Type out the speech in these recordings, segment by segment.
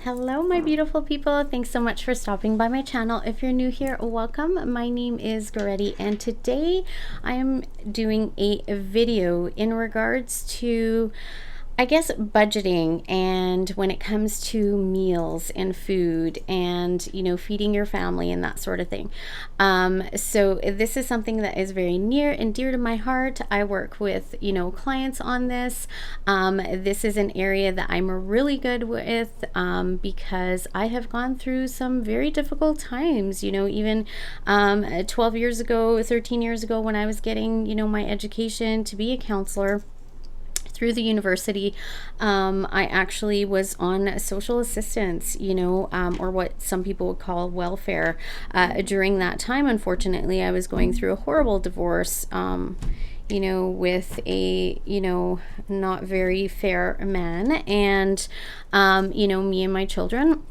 Hello, my beautiful people. Thanks so much for stopping by my channel. If you're new here, welcome. My name is Goretti, and today I am doing a video in regards to, I guess, budgeting, and when it comes to meals and food and, feeding your family and that sort of thing. So this is something that is very near and dear to my heart. I work with, clients on this. This is an area that I'm really good with because I have gone through some very difficult times, even 12 years ago, 13 years ago, when I was getting, my education to be a counselor through the university. I actually was on social assistance, or what some people would call welfare. During that time, unfortunately, I was going through a horrible divorce, with a, not very fair man. And, me and my children,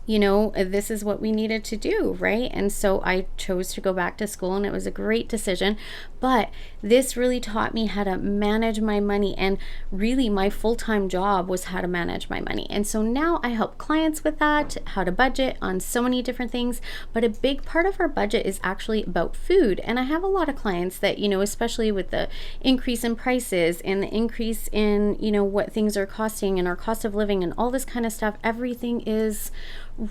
this is what we needed to do, right? And so I chose to go back to school, and it was a great decision. But this really taught me how to manage my money, and really my full-time job was how to manage my money. And so now I help clients with that, how to budget on so many different things. But a big part of our budget is actually about food. And I have a lot of clients that, especially with the increase in prices and the increase in, what things are costing and our cost of living and all this kind of stuff, everything is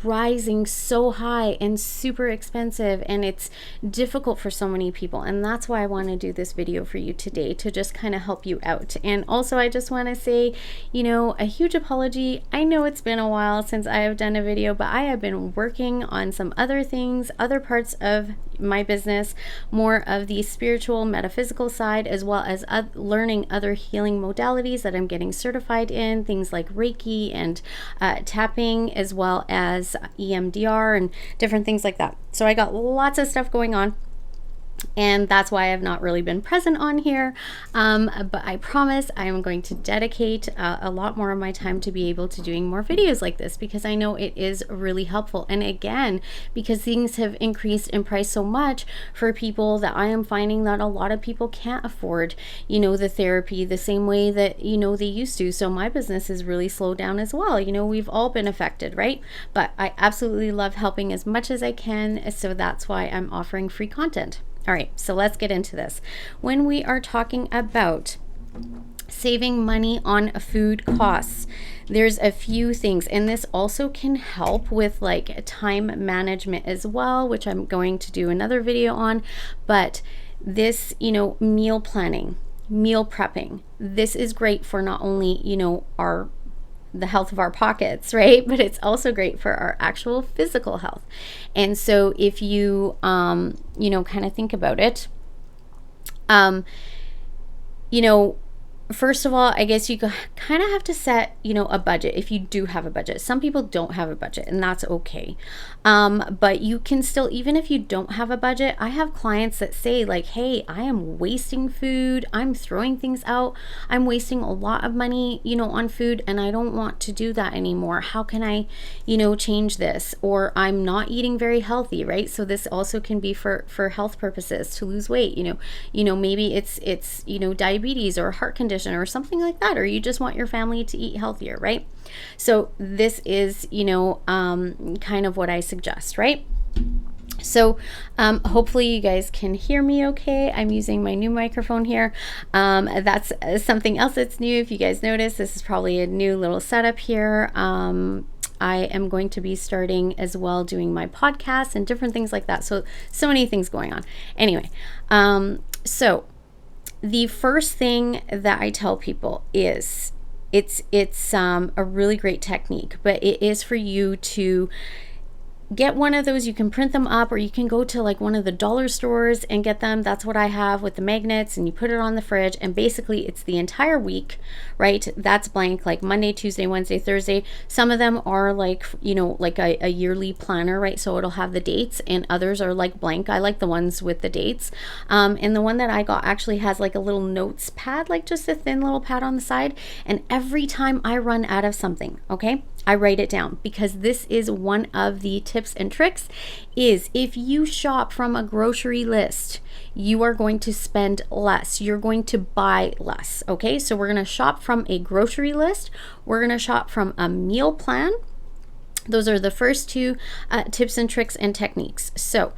rising so high and super expensive, and it's difficult for so many people. And that's why I want to do this video for you today, to just kind of help you out. And also, I just want to say, a huge apology. I know it's been a while since I have done a video, but I have been working on some other things, other parts of my business, more of the spiritual, metaphysical side, as well as learning other healing modalities that I'm getting certified in, things like Reiki and tapping, as well as EMDR and different things like that. So I got lots of stuff going on, and that's why I've not really been present on here. But I promise I am going to dedicate a lot more of my time to be able to doing more videos like this, because I know it is really helpful. And again, because things have increased in price so much for people, that I am finding that a lot of people can't afford, the therapy the same way that, they used to. So my business is really slowed down as well. We've all been affected, right? But I absolutely love helping as much as I can. So that's why I'm offering free content. All right, so let's get into this. When we are talking about saving money on food costs, there's a few things, and this also can help with like time management as well, which I'm going to do another video on. But this, meal planning, meal prepping, this is great for not only, the health of our pockets, right? But it's also great for our actual physical health. And so if you, kind of think about it, first of all, I guess you kind of have to set, a budget if you do have a budget. Some people don't have a budget, and that's okay. But you can still, even if you don't have a budget, I have clients that say like, hey, I am wasting food. I'm throwing things out. I'm wasting a lot of money, on food, and I don't want to do that anymore. How can I, change this? Or I'm not eating very healthy, right? So this also can be for health purposes, to lose weight, maybe it's diabetes or heart condition or something like that, or you just want your family to eat healthier, right? So this is, kind of what I suggest, right? So hopefully you guys can hear me okay. I'm using my new microphone here. That's something else that's new. If you guys notice, this is probably a new little setup here. I am going to be starting as well doing my podcast and different things like that. So many things going on. Anyway, so the first thing that I tell people is it's a really great technique, but it is for you to get one of those. You can print them up, or you can go to like one of the dollar stores and get them. That's what I have with the magnets, and you put it on the fridge, and basically it's the entire week, right? That's blank, like Monday, Tuesday, Wednesday, Thursday. Some of them are like, like a yearly planner, right? So it'll have the dates, and others are like blank. I like the ones with the dates. And the one that I got actually has like a little notes pad, like just a thin little pad on the side. And every time I run out of something, okay, I write it down, because this is one of the tips and tricks, is if you shop from a grocery list, you are going to spend less. You're going to buy less. Okay, so we're going to shop from a grocery list. We're going to shop from a meal plan. Those are the first two tips and tricks and techniques. So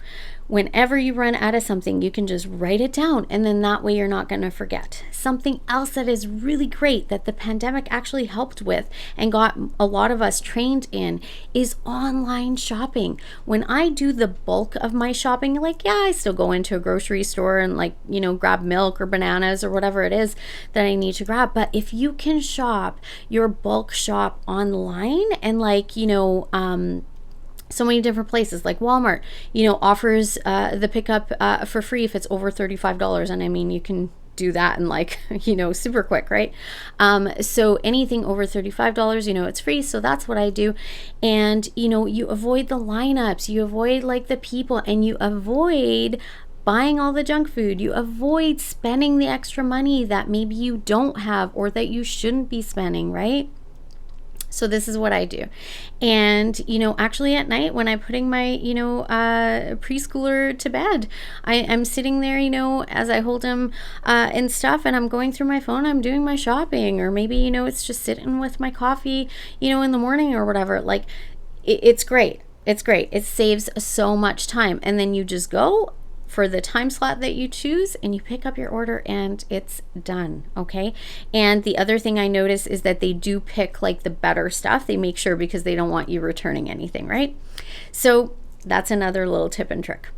whenever you run out of something, you can just write it down, and then that way you're not going to forget. Something else that is really great that the pandemic actually helped with and got a lot of us trained in is online shopping. When I do the bulk of my shopping, like, yeah, I still go into a grocery store and, like, you know, grab milk or bananas or whatever it is that I need to grab. But if you can shop your bulk shop online, and, like, you know, so many different places, like Walmart, you know, offers the pickup for free if it's over $35. And I mean, you can do that in, like, you know, super quick, right? So anything over $35, you know, it's free. So that's what I do. And, you know, you avoid the lineups, you avoid, like, the people, and you avoid buying all the junk food. You avoid spending the extra money that maybe you don't have or that you shouldn't be spending, right? So this is what I do. And, you know, actually at night when I'm putting my, you know, preschooler to bed, I'm sitting there, you know, as I hold him and stuff, and I'm going through my phone, I'm doing my shopping, or maybe, you know, it's just sitting with my coffee, you know, in the morning or whatever. Like, it's great. It's great. It saves so much time. And then you just go for the time slot that you choose, and you pick up your order, and it's done. Okay. And the other thing I notice is that they do pick, like, the better stuff. They make sure, because they don't want you returning anything, right? So that's another little tip and trick.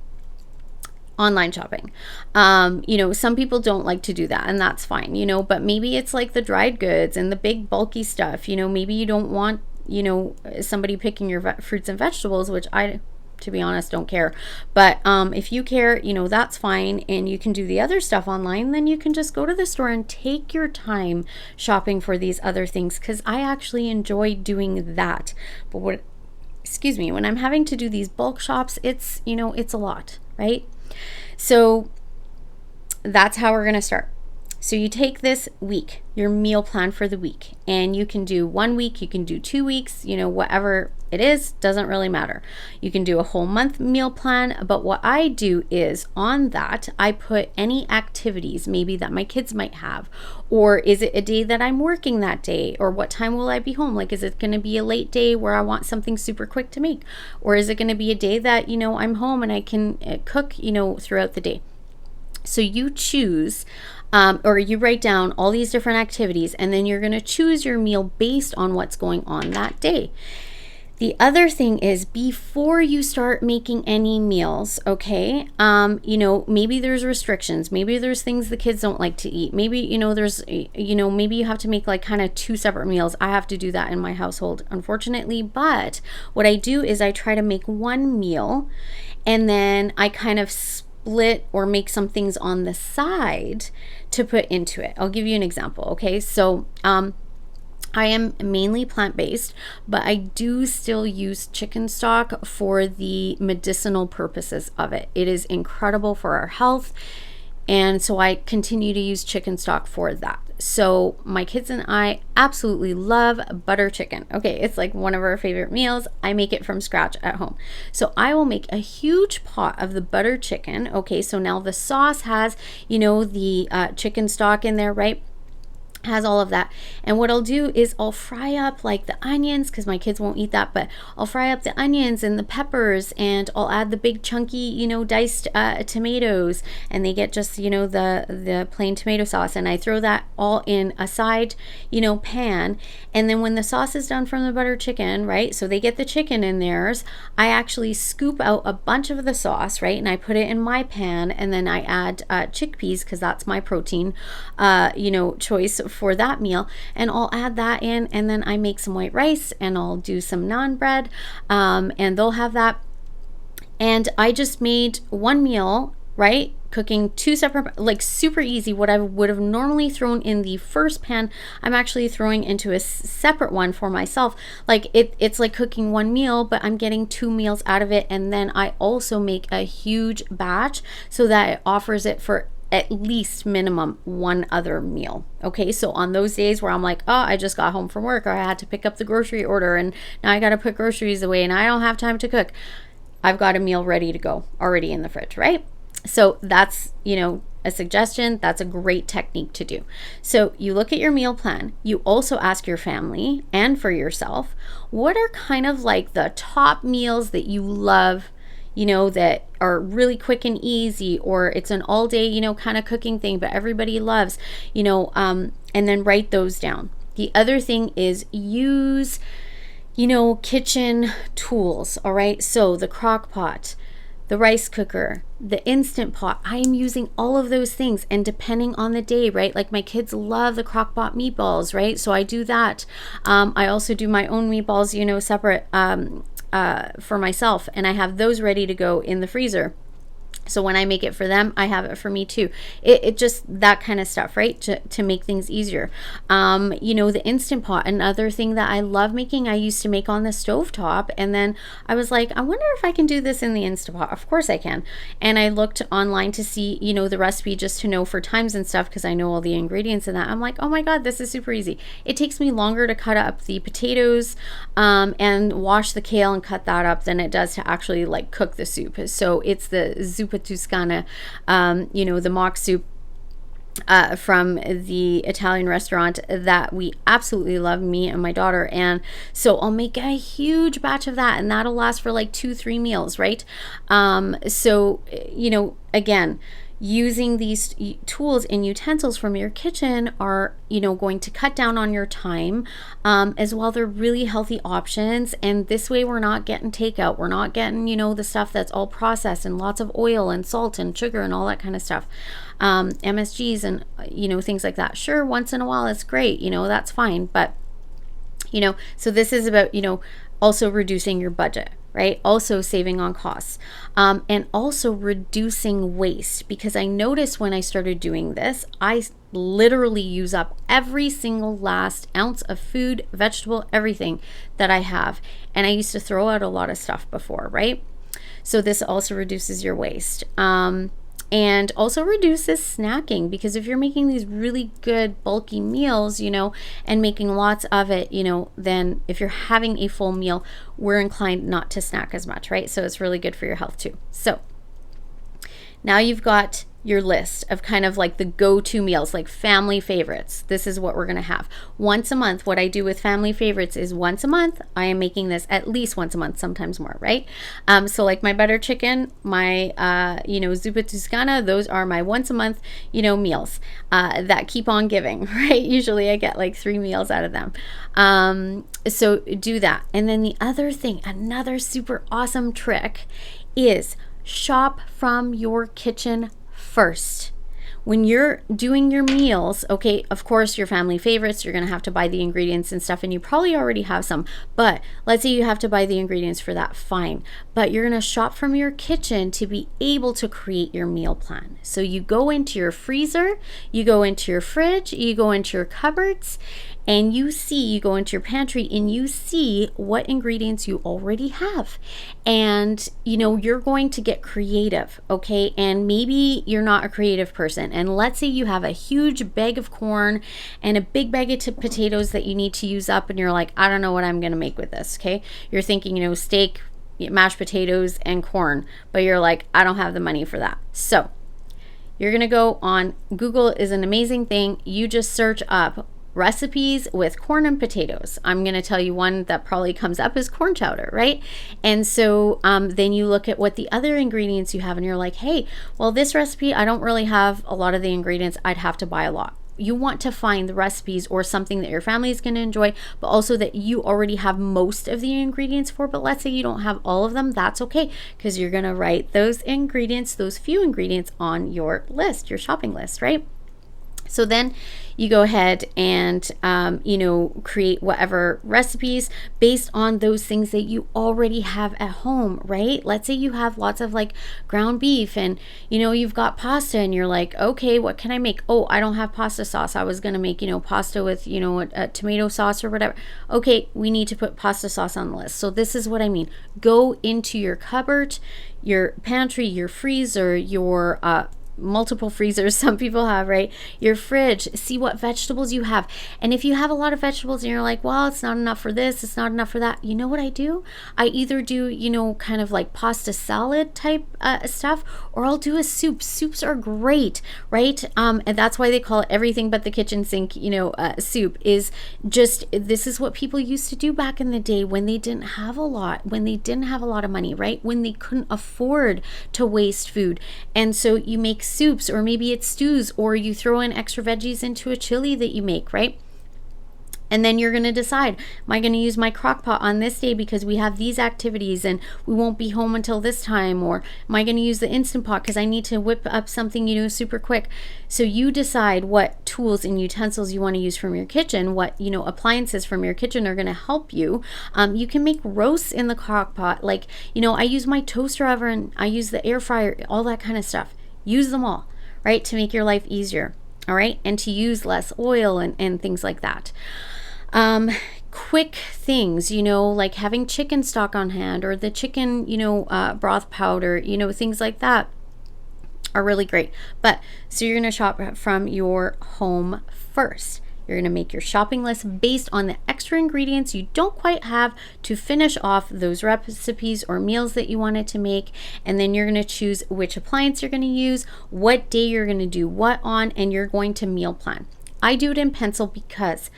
Online shopping. You know, some people don't like to do that, and that's fine, you know, but maybe it's like the dried goods and the big bulky stuff. You know, maybe you don't want, you know, somebody picking your fruits and vegetables, which I, to be honest, don't care. But if you care, you know, that's fine, and you can do the other stuff online. Then you can just go to the store and take your time shopping for these other things, because I actually enjoy doing that. But when I'm having to do these bulk shops, it's, you know, it's a lot, right? So that's how we're going to start. So you take this week, your meal plan for the week, and you can do 1 week, you can do 2 weeks, you know, whatever it is, doesn't really matter. You can do a whole month meal plan, but what I do is on that, I put any activities maybe that my kids might have, or is it a day that I'm working that day, or what time will I be home? Like, is it going to be a late day where I want something super quick to make, or is it going to be a day that, you know, I'm home and I can cook, you know, throughout the day? So you choose, or you write down all these different activities, and then you're going to choose your meal based on what's going on that day. The other thing is, before you start making any meals, okay, you know, maybe there's restrictions, maybe there's things the kids don't like to eat, maybe, you know, there's, you know, maybe you have to make, like, kind of 2 separate meals. I have to do that in my household, unfortunately, but what I do is I try to make one meal, and then I kind of split or make some things on the side to put into it. I'll give you an example. Okay, so I am mainly plant-based, but I do still use chicken stock for the medicinal purposes of it. It is incredible for our health, and so I continue to use chicken stock for that. So my kids and I absolutely love butter chicken. Okay, it's like one of our favorite meals. I make it from scratch at home. So I will make a huge pot of the butter chicken. Okay, so now the sauce has, you know, the chicken stock in there, right? Has all of that. And what I'll do is I'll fry up, like, the onions, because my kids won't eat that, but I'll fry up the onions and the peppers, and I'll add the big chunky, you know, diced tomatoes, and they get just, you know, the plain tomato sauce, and I throw that all in a side, you know, pan. And then when the sauce is done from the butter chicken, right, so they get the chicken in theirs, I actually scoop out a bunch of the sauce, right, and I put it in my pan, and then I add chickpeas, because that's my protein you know, choice for that meal, and I'll add that in, and then I make some white rice, and I'll do some naan bread, and they'll have that. And I just made one meal, right, cooking 2 separate, like, super easy. What I would have normally thrown in the first pan, I'm actually throwing into a separate one for myself. Like, it's like cooking one meal, but I'm getting 2 meals out of it. And then I also make a huge batch so that it offers it for at least minimum one other meal. Okay, so on those days where I'm like, oh, I just got home from work, or I had to pick up the grocery order and now I got to put groceries away and I don't have time to cook, I've got a meal ready to go already in the fridge, right? So that's, a suggestion. That's a great technique to do. So you look at your meal plan. You also ask your family and for yourself, what are kind of like the top meals that you love, that are really quick and easy, or it's an all day, kind of cooking thing, but everybody loves, and then write those down. The other thing is use, kitchen tools. All right. So the crock pot, the rice cooker, the Instant Pot. I am using all of those things, and depending on the day, right? Like my kids love the crock pot meatballs, right? So I do that. I also do my own meatballs, separate for myself, and I have those ready to go in the freezer. So when I make it for them, I have it for me too. It just that kind of stuff, right? To make things easier. The Instant Pot, another thing that I love making, I used to make on the stovetop. And then I was like, I wonder if I can do this in the Instant Pot. Of course I can. And I looked online to see, the recipe just to know for times and stuff, because I know all the ingredients in that. I'm like, oh my God, this is super easy. It takes me longer to cut up the potatoes and wash the kale and cut that up than it does to actually like cook the soup. So it's the zuppa Toscana, the mock soup from the Italian restaurant that we absolutely love, me and my daughter. And so I'll make a huge batch of that, and that'll last for like 2-3 meals, right? So, again, using these tools and utensils from your kitchen are, going to cut down on your time, as well. They're really healthy options. And this way we're not getting takeout. We're not getting, the stuff that's all processed and lots of oil and salt and sugar and all that kind of stuff. MSGs and, things like that. Sure, once in a while it's great, that's fine. But, so this is about, also reducing your budget, right? Also saving on costs, and also reducing waste, because I noticed when I started doing this, I literally use up every single last ounce of food, vegetable, everything that I have. And I used to throw out a lot of stuff before, right? So this also reduces your waste. And also reduces snacking, because if you're making these really good bulky meals, and making lots of it, then if you're having a full meal, we're inclined not to snack as much, right? So it's really good for your health too. So now you've got your list of kind of like the go-to meals, like family favorites. This is what we're going to have once a month. What I do with family favorites is once a month, I am making this at least once a month, sometimes more, right? So like my butter chicken, my, zuppa Toscana, those are my once a month, meals that keep on giving, right? Usually I get like 3 meals out of them. So do that. And then the other thing, another super awesome trick is shop from your kitchen first. When you're doing your meals, okay, of course, your family favorites, you're going to have to buy the ingredients and stuff, and you probably already have some, but let's say you have to buy the ingredients for that, fine. But you're going to shop from your kitchen to be able to create your meal plan. So you go into your freezer, you go into your fridge, you go into your cupboards, and you go into your pantry and you see what ingredients you already have. And, you're going to get creative, okay? And maybe you're not a creative person. And let's say you have a huge bag of corn and a big bag of potatoes that you need to use up, and you're like, I don't know what I'm going to make with this, okay? You're thinking, steak, mashed potatoes, and corn, but you're like, I don't have the money for that. So you're going to go on Google. Is an amazing thing. You just search up recipes with corn and potatoes. I'm going to tell you one that probably comes up is corn chowder, right? And so then you look at what the other ingredients you have, and you're like, hey, well, this recipe, I don't really have a lot of the ingredients. I'd have to buy a lot. You want to find the recipes or something that your family is going to enjoy, but also that you already have most of the ingredients for. But let's say you don't have all of them, that's okay, because you're going to write those ingredients, those few ingredients on your list, your shopping list, right? So then you go ahead and, create whatever recipes based on those things that you already have at home, right? Let's say you have lots of like ground beef and, you've got pasta, and you're like, okay, what can I make? Oh, I don't have pasta sauce. I was going to make, pasta with, a tomato sauce or whatever. Okay, we need to put pasta sauce on the list. So this is what I mean. Go into your cupboard, your pantry, your freezer, your multiple freezers some people have, right? Your fridge, see what vegetables you have. And if you have a lot of vegetables and you're like, well, it's not enough for this, it's not enough for that, you know what I do? I either do, kind of like pasta salad type stuff, or I'll do a soup. Soups are great, right? And that's why they call it everything but the kitchen sink, soup. Is just, this is what people used to do back in the day when they didn't have a lot, of money, right? When they couldn't afford to waste food. And so you make soups, or maybe it's stews, or you throw in extra veggies into a chili that you make, right? And then you're going to decide, am I going to use my crock pot on this day because we have these activities and we won't be home until this time? Or am I going to use the Instant Pot because I need to whip up something, super quick? So you decide what tools and utensils you want to use from your kitchen, what, appliances from your kitchen are going to help you. You can make roasts in the crock pot. Like, I use my toaster oven, I use the air fryer, all that kind of stuff. Use them all, right? To make your life easier. All right. And to use less oil and things like that. Quick things, like having chicken stock on hand, or the chicken, broth powder, things like that are really great. But so you're going to shop from your home first. You're going to make your shopping list based on the extra ingredients you don't quite have to finish off those recipes or meals that you wanted to make. And then you're going to choose which appliance you're going to use, what day you're going to do what on, and you're going to meal plan. I do it in pencil because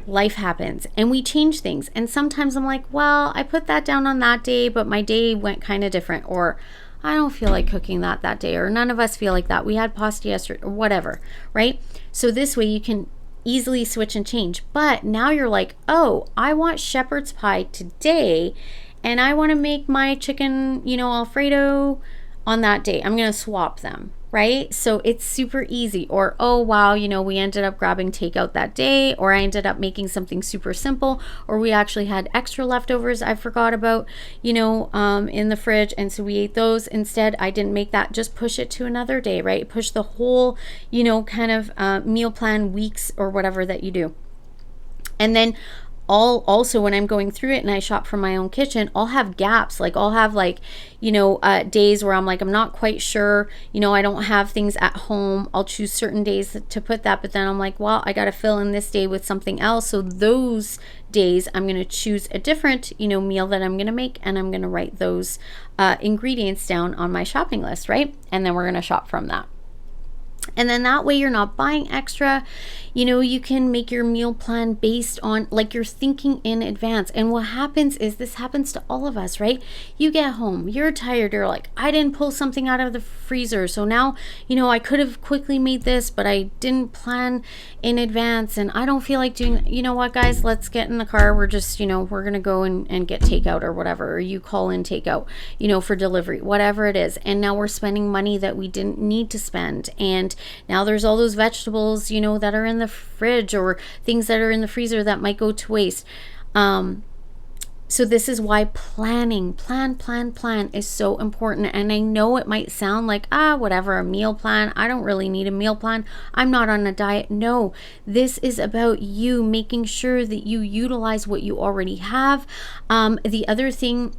life happens and we change things. And sometimes I'm like, well, I put that down on that day, but my day went kind of different, or I don't feel like cooking that day, or none of us feel like that. We had pasta yesterday, or whatever, right? So this way you can easily switch and change. But now you're like, oh, I want shepherd's pie today and I want to make my chicken, Alfredo on that day. I'm going to swap them, right? So it's super easy. Or, oh, wow, we ended up grabbing takeout that day, or I ended up making something super simple, or we actually had extra leftovers I forgot about, in the fridge. And so we ate those instead. I didn't make that. Just push it to another day, right? Push the whole, kind of meal plan weeks or whatever that you do. And then also when I'm going through it and I shop for my own kitchen, I'll have gaps. Like I'll have days where I'm like, I'm not quite sure, I don't have things at home. I'll choose certain days to put that, but then I'm like, well, I got to fill in this day with something else. So those days I'm going to choose a different, meal that I'm going to make, and I'm going to write those ingredients down on my shopping list, right? And then we're going to shop from that. And then that way you're not buying extra. You can make your meal plan based on, like, you're thinking in advance. And what happens is, this happens to all of us, right? You get home, you're tired, you're like, I didn't pull something out of the freezer. So now, I could have quickly made this, but I didn't plan in advance and I don't feel like doing, what, guys, let's get in the car. We're just, we're going to go and get takeout or whatever, or you call in takeout, for delivery, whatever it is. And now we're spending money that we didn't need to spend. And now there's all those vegetables, that are in the fridge, or things that are in the freezer that might go to waste. So this is why plan is so important. And I know it might sound like, whatever, a meal plan. I don't really need a meal plan. I'm not on a diet. No, this is about you making sure that you utilize what you already have. The other thing,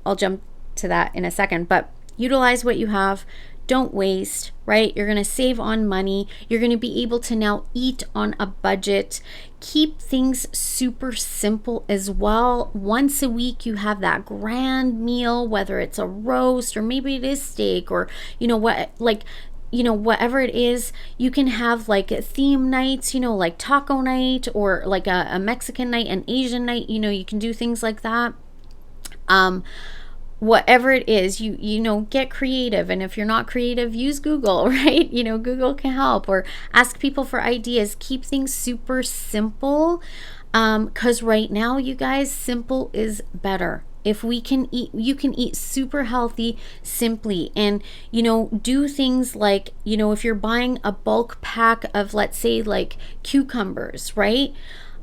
I'll jump to that in a second, but utilize what you have. Don't waste, right? You're going to save on money. You're going to be able to now eat on a budget. Keep things super simple as well. Once a week, you have that grand meal, whether it's a roast or maybe it is steak, or, whatever it is. You can have like theme nights, like taco night, or like a Mexican night, an Asian night. You can do things like that. Whatever it is, you get creative. And if you're not creative, use Google, right? Google can help, or ask people for ideas. Keep things super simple, because right now, you guys, simple is better. If we can eat, you can eat super healthy simply, and do things like, if you're buying a bulk pack of, let's say, like cucumbers, right?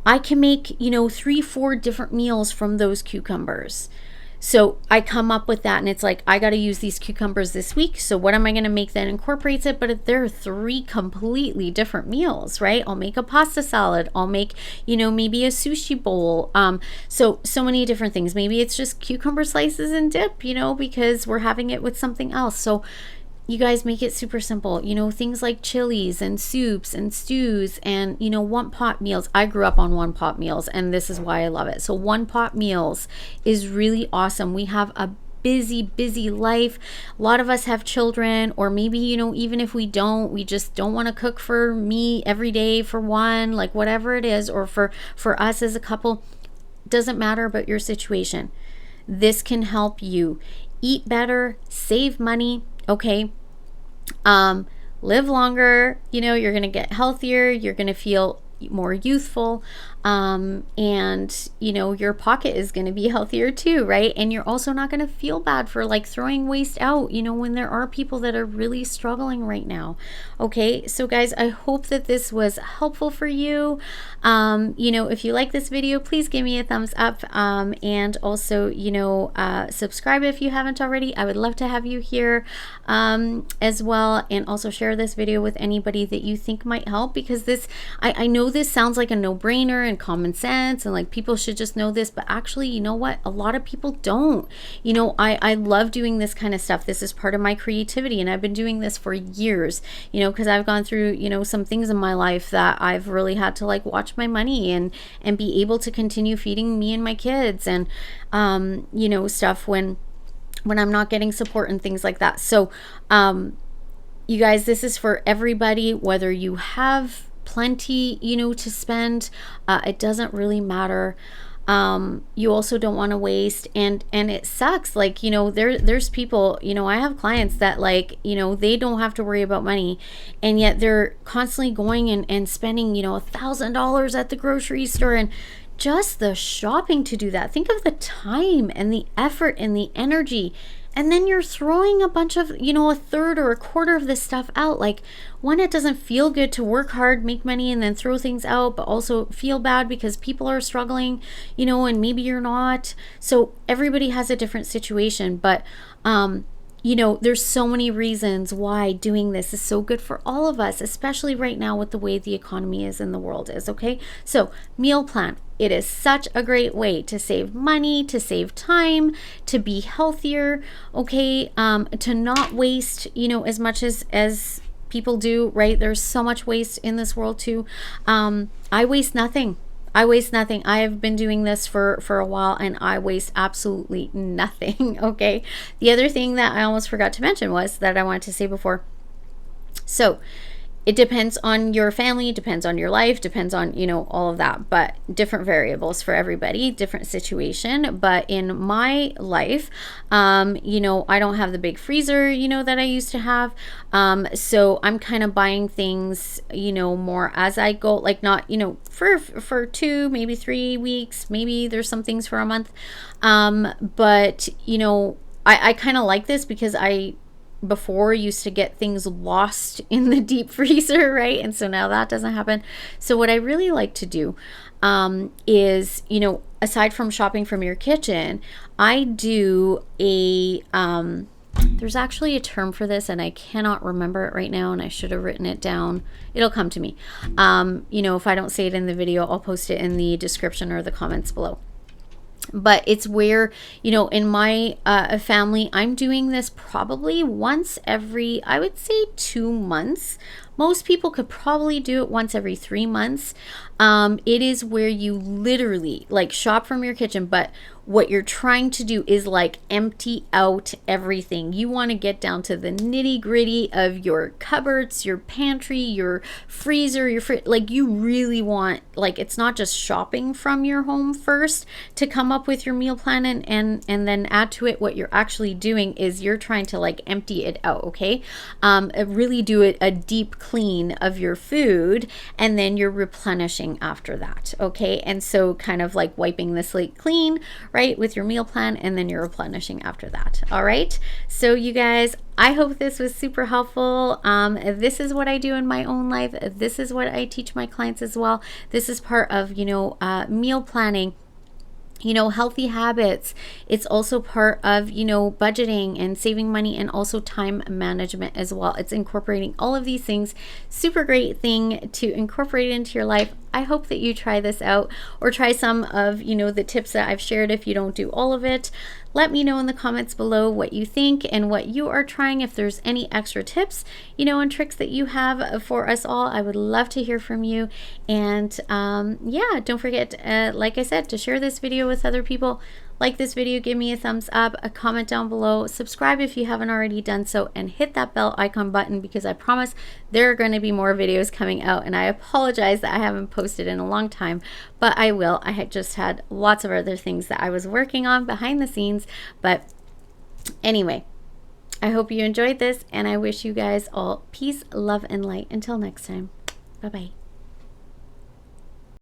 I can make 3-4 different meals from those cucumbers. So I come up with that, and it's like, I got to use these cucumbers this week. So what am I going to make that incorporates it? But there are 3 completely different meals, right? I'll make a pasta salad. I'll make, maybe a sushi bowl. So many different things. Maybe it's just cucumber slices and dip, because we're having it with something else. So you guys make it super simple. Things like chilies and soups and stews and, one pot meals. I grew up on one pot meals, and this is why I love it. So one pot meals is really awesome. We have a busy life. A lot of us have children, or maybe, even if we don't, we just don't want to cook for me every day for one, like whatever it is, or for us as a couple. Doesn't matter about your situation. This can help you eat better, save money, okay? Live longer. You're going to get healthier. You're going to feel more youthful. And your pocket is going to be healthier too, right? And you're also not going to feel bad for like throwing waste out, when there are people that are really struggling right now. Okay, so guys, I hope that this was helpful for you. If you like this video, please give me a thumbs up, and also subscribe if you haven't already. I would love to have you here as well, and also share this video with anybody that you think might help, because this, I know this sounds like a no-brainer and common sense, and like people should just know this, but actually, you know what, a lot of people don't. I love doing this kind of stuff. This is part of my creativity, and I've been doing this for years, because I've gone through some things in my life that I've really had to like watch my money and be able to continue feeding me and my kids, and stuff when I'm not getting support and things like that. So you guys, this is for everybody, whether you have plenty to spend, it doesn't really matter. You also don't want to waste, and it sucks, like there's people, I have clients that like they don't have to worry about money, and yet they're constantly going and spending $1,000 at the grocery store, and just the shopping to do that. Think of the time and the effort and the energy, and then you're throwing a bunch of a third or a quarter of this stuff out. Like, one, it doesn't feel good to work hard, make money, and then throw things out, but also feel bad because people are struggling, and maybe you're not. So everybody has a different situation, but there's so many reasons why doing this is so good for all of us, especially right now with the way the economy is and the world is. Okay, so meal plan. It is such a great way to save money, to save time, to be healthier, okay, to not waste, as much as people do, right? There's so much waste in this world too. I waste nothing. I have been doing this for a while, and I waste absolutely nothing, okay? The other thing that I almost forgot to mention was that I wanted to say before. So it depends on your family, depends on your life, depends on, all of that, but different variables for everybody, different situation. But in my life, I don't have the big freezer, that I used to have. So I'm kind of buying things, more as I go, like not, for 2, maybe 3 weeks, maybe there's some things for a month. But, I kind of like this because I before used to get things lost in the deep freezer, right? And so now that doesn't happen. So what I really like to do is, aside from shopping from your kitchen, I do a there's actually a term for this, and I cannot remember it right now, and I should have written it down. It'll come to me. If I don't say it in the video, I'll post it in the description or the comments below. But it's where, in my family, I'm doing this probably once every, I would say 2 months. Most people could probably do it once every 3 months. It is where you literally like shop from your kitchen, but what you're trying to do is like empty out everything. You want to get down to the nitty gritty of your cupboards, your pantry, your freezer, your like you really want, like, it's not just shopping from your home first to come up with your meal plan and then add to it. What you're actually doing is you're trying to like empty it out, okay? Really do a deep clean of your food, and then you're replenishing after that, okay? And so kind of like wiping the slate clean, right, with your meal plan, and then you're replenishing after that. All right, so you guys, I hope this was super helpful. This is what I do in my own life. This is what I teach my clients as well. This is part of meal planning, healthy habits. It's also part of, budgeting and saving money, and also time management as well. It's incorporating all of these things. Super great thing to incorporate into your life. I hope that you try this out, or try some of, the tips that I've shared if you don't do all of it. Let me know in the comments below what you think and what you are trying. If there's any extra tips, and tricks that you have for us all, I would love to hear from you. And yeah, don't forget, like I said, to share this video with other people. Like this video, give me a thumbs up, a comment down below, subscribe if you haven't already done so, and hit that bell icon button, because I promise there are going to be more videos coming out. And I apologize that I haven't posted in a long time, but I will. I had just had lots of other things that I was working on behind the scenes. But anyway, I hope you enjoyed this, and I wish you guys all peace, love, and light. Until next time, bye-bye.